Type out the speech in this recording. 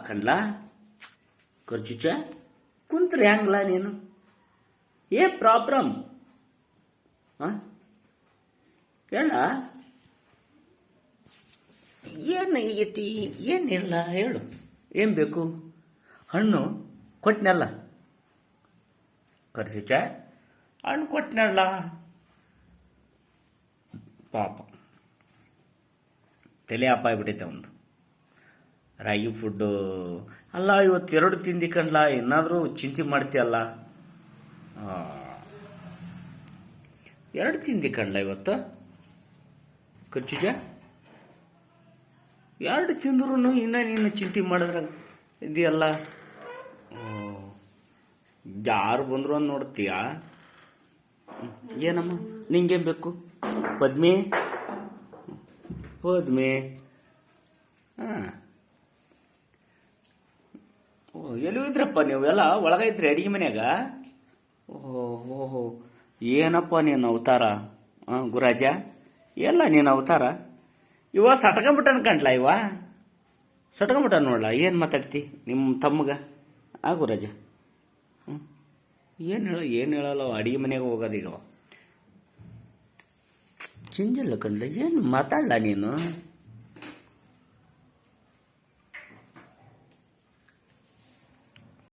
ಕಣ್ಲ ಖರ್ಚುಚ ಕುಂತ್ರೆ ಹೆಂಗ್ಲ ನೀನು ಏ ಪ್ರಾಬ್ಲಮ್ ಹಾಂ ಹೇಳ ಏನು ಐತಿ ಏನಿಲ್ಲ ಹೇಳು ಏನು ಬೇಕು ಹಣ್ಣು ಕೊಟ್ಟನಲ್ಲ ಖರ್ಚುಚ ಹಣ್ಣು ಕೊಟ್ಟನಲ್ಲ ಪಾಪ ತಲೆ ಅಪ್ಪ ಆಗ್ಬಿಟ್ಟೈತೆ ಅವನು ರಾಗಿ ಫುಡ್ಡು ಅಲ್ಲ ಇವತ್ತು 2 ತಿಂದಿ ಕಣ್ಲ ಏನಾದರೂ ಚಿಂತೆ ಮಾಡ್ತೀಯಲ್ಲ 2 ತಿಂದಿ ಕಣ್ಲ ಇವತ್ತು ಖರ್ಚುಜ 2 ತಿಂದ್ರು ಇನ್ನೂ ನೀನು ಚಿಂತೆ ಮಾಡಿದ್ರೆ ಇದೆಯಲ್ಲ ಯಾರು ಬಂದರು ಅಂತ ನೋಡ್ತೀಯ ಏನಮ್ಮ ನಿಂಗೇನು ಬೇಕು ಪದ್ಮಿ ಹಾಂ ಎಲ್ಲಿ ಇದ್ರಪ್ಪ ನೀವು ಎಲ್ಲ ಒಳಗೈತ್ರಿ ಅಡಿಗೆ ಮನ್ಯಾಗ ಓಹೋ ಏನಪ್ಪ ನೀನು ಅವತಾರ ಗುರಾಜ ಎಲ್ಲ ನೀನು ಅವತಾರ ಇವ ಸಟ್ಕೊಂಬಿಟ್ಟನ್ ಕಂಡ್ಲ ಇವ ಸಟ್ಕೊಂಬಿಟ್ಟ ನೋಡ್ಲ ಏನು ಮಾತಾಡ್ತಿ ನಿಮ್ಮ ತಮ್ಮಗ ಗುರಾಜ ಏನು ಹೇಳಲ್ಲ ಅಡಿಗೆ ಮನೆಯಾಗ ಹೋಗೋದೀಗ ಚಿಂಜಿಲ್ಲ ಕಂಡ್ಲ ಏನು ಮಾತಾಡಲ್ಲ ನೀನು